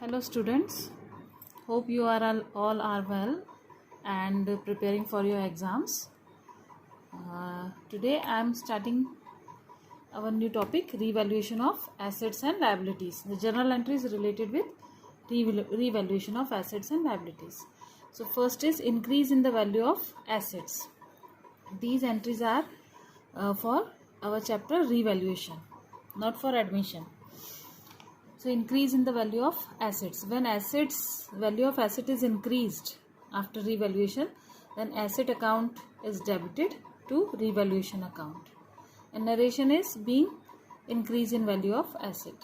Hello students, hope you are all are well and preparing for your exams. Today I am starting our new topic, revaluation of assets and liabilities. The journal entry is related with revaluation of assets and liabilities. So first is increase in the value of assets. These entries are for our chapter revaluation, not for admission. So increase in the value of assets. When value of asset is increased after revaluation, then asset account is debited to revaluation account. And narration is being increase in value of asset.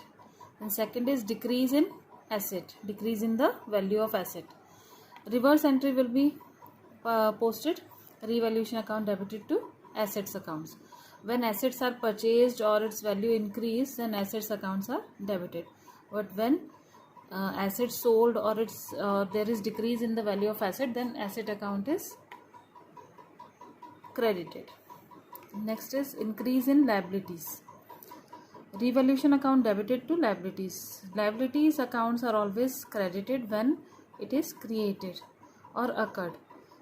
And second is decrease in asset, decrease in the value of asset. Reverse entry will be posted, revaluation account debited to assets accounts. When assets are purchased or its value increase, then assets accounts are debited. But when assets sold or there is decrease in the value of asset, then asset account is credited. Next is increase in liabilities. Revaluation account debited to liabilities. Liabilities accounts are always credited when it is created or occurred.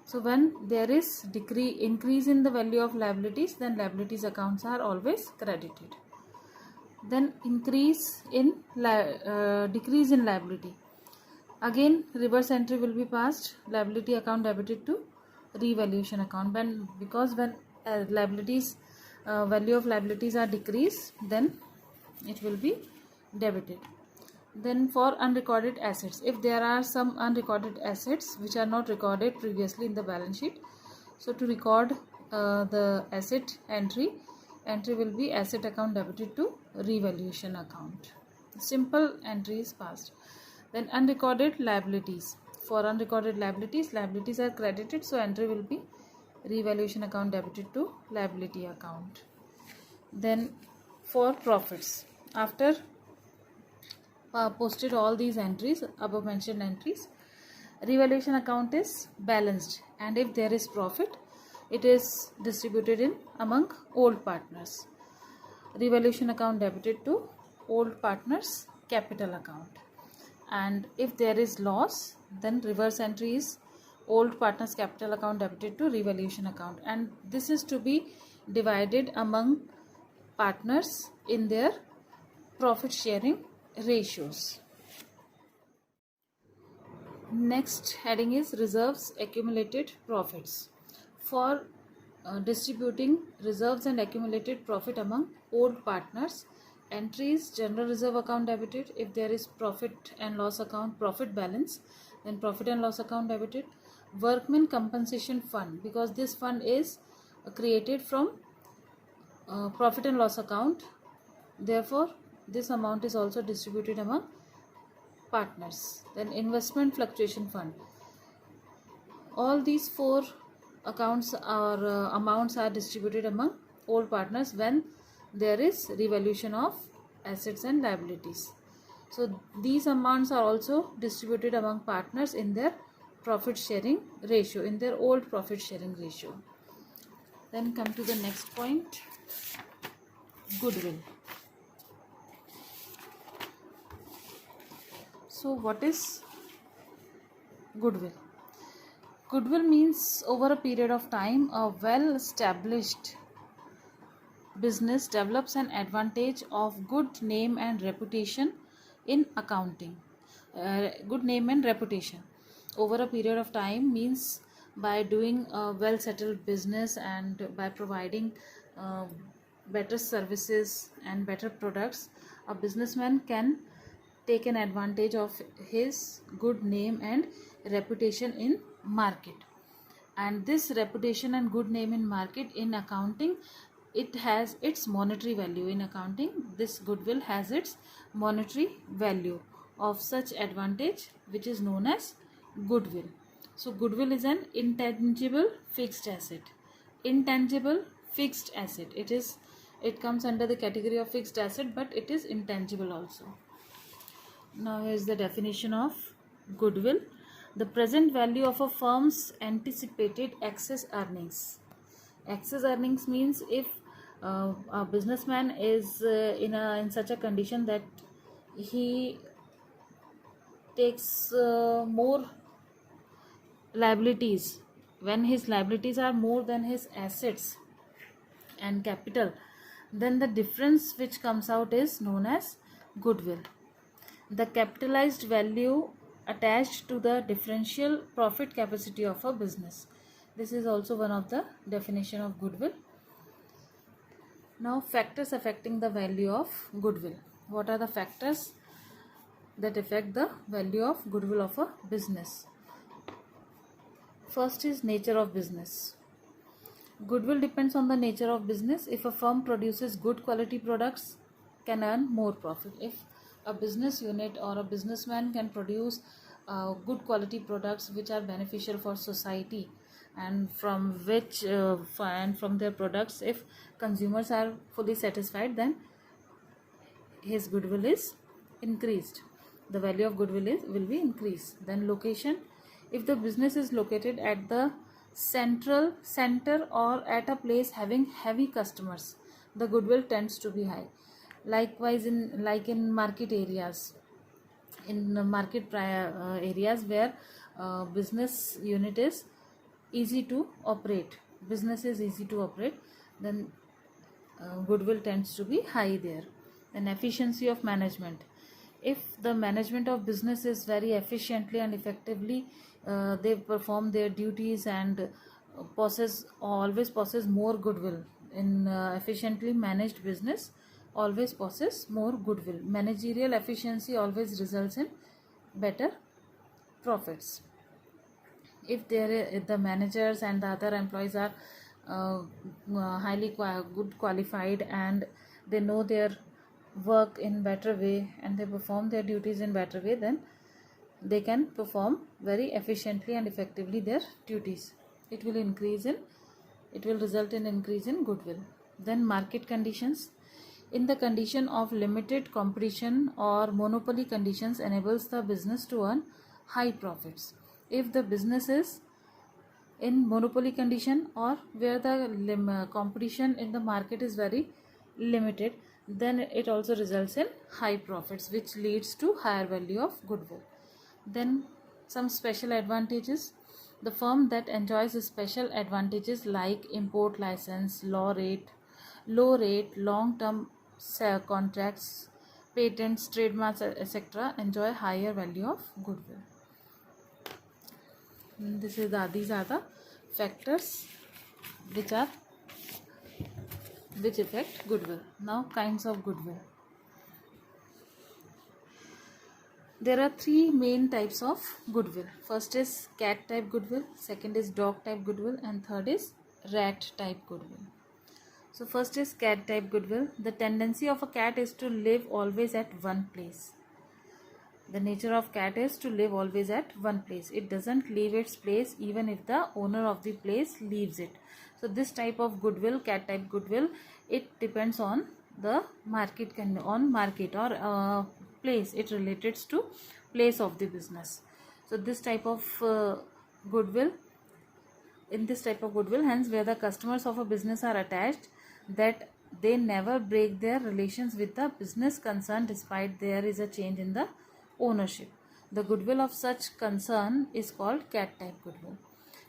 So when there is increase in the value of liabilities, then liabilities accounts are always credited. Then decrease in liability. Again reverse entry will be passed, liability account debited to revaluation account. Because when liabilities value of liabilities are decreased, then it will be debited. Then for unrecorded assets, if there are some unrecorded assets which are not recorded previously in the balance sheet, so to record the asset entry will be asset account debited to revaluation account. Simple entry is passed. Then unrecorded liabilities. For unrecorded liabilities are credited, so entry will be revaluation account debited to liability account. Then for profits, after posted all these entries, above mentioned entries, revaluation account is balanced, and if there is profit, it is distributed in among old partners. Revaluation account debited to old partners capital account. And if there is loss, then reverse entry is old partners capital account debited to revaluation account, and this is to be divided among partners in their profit sharing ratios. Next heading is reserves accumulated profits. For distributing reserves and accumulated profit among old partners, entries general reserve account debited. If there is profit and loss account profit balance, then profit and loss account debited. Workmen compensation fund, because this fund is created from profit and loss account, therefore this amount is also distributed among partners. Then investment fluctuation fund. All these four accounts or amounts are distributed among old partners when there is revaluation of assets and liabilities. So these amounts are also distributed among partners in their profit sharing ratio, in their old profit sharing ratio. Then come to the next point, goodwill. So what is goodwill? Goodwill means over a period of time a well established business develops an advantage of good name and reputation in accounting. Good name and reputation over a period of time means by doing a well settled business and by providing better services and better products, a businessman can take an advantage of his good name and reputation in market. And this reputation and good name in market, in accounting, it has its monetary value. In accounting, this goodwill has its monetary value of such advantage, which is known as goodwill. So goodwill is an intangible fixed asset. Intangible fixed asset. It comes under the category of fixed asset, but it is intangible also. Now here is the definition of goodwill. The present value of a firm's anticipated excess earnings. Excess earnings means if a businessman is in such a condition that he takes more liabilities, when his liabilities are more than his assets and capital, then the difference which comes out is known as goodwill. The capitalized value attached to the differential profit capacity of a business. This is also one of the definition of goodwill. Now, factors affecting the value of goodwill. What are the factors that affect the value of goodwill of a business? First is nature of business. Goodwill depends on the nature of business. If a firm produces good quality products, can earn more profit. If a business unit or a businessman can produce good quality products which are beneficial for society, and from which and from their products, if consumers are fully satisfied, then his goodwill is increased. The value of goodwill will be increased. Then location. If the business is located at the center or at a place having heavy customers, the goodwill tends to be high. Likewise, in market areas, in the market areas where business unit is easy to operate, business is easy to operate, then goodwill tends to be high there. Then efficiency of management. If the management of business is very efficiently and effectively, they perform their duties and always possess more goodwill. In efficiently managed business always possess more goodwill. Managerial efficiency always results in better profits. If the managers and the other employees are highly good qualified, and they know their work in better way, and they perform their duties in better way, then they can perform very efficiently and effectively their duties. It will result in increase in goodwill. Then market conditions. In the condition of limited competition or monopoly conditions enables the business to earn high profits. If the business is in monopoly condition, or where the competition in the market is very limited, then it also results in high profits, which leads to higher value of goodwill. Then some special advantages. The firm that enjoys special advantages like import license, low rate, long-term contracts, patents, trademarks, etc., enjoy higher value of goodwill. These are the factors which affect goodwill. Now, kinds of goodwill. There are three main types of goodwill. First is cat type goodwill, second is dog type goodwill, and third is rat type goodwill. So first is cat type goodwill. The tendency of a cat is to live always at one place. The nature of cat is to live always at one place. It doesn't leave its place even if the owner of the place leaves it. So this type of goodwill, cat type goodwill, it depends on the market or place. It relates to place of the business. So this type of goodwill, hence where the customers of a business are attached, that they never break their relations with the business concern despite there is a change in the ownership. The goodwill of such concern is called cat type goodwill.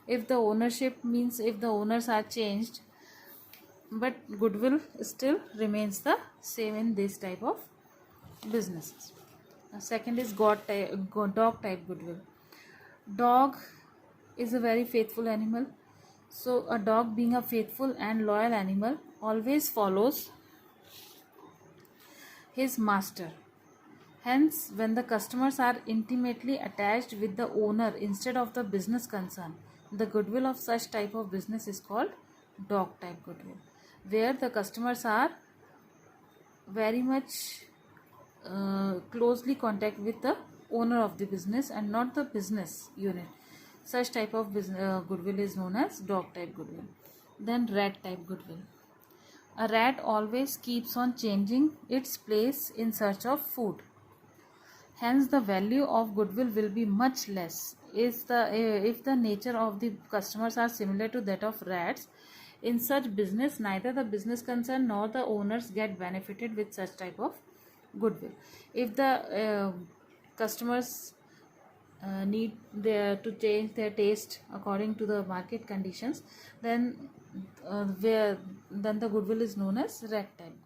If the ownership means if the owners are changed, but goodwill still remains the same in this type of businesses. Second is dog type goodwill. Dog is a very faithful animal. So a dog, being a faithful and loyal animal, always follows his master. Hence, when the customers are intimately attached with the owner instead of the business concern, the goodwill of such type of business is called dog type goodwill, where the customers are very much closely contact with the owner of the business and not the business unit. Such type of goodwill is known as dog type goodwill. Then rat type goodwill. A rat always keeps on changing its place in search of food. Hence, the value of goodwill will be much less if the nature of the customers are similar to that of rats. In such business, neither the business concern nor the owners get benefited with such type of goodwill. If the customers need their to change their taste according to the market conditions, then where then the goodwill is known as red type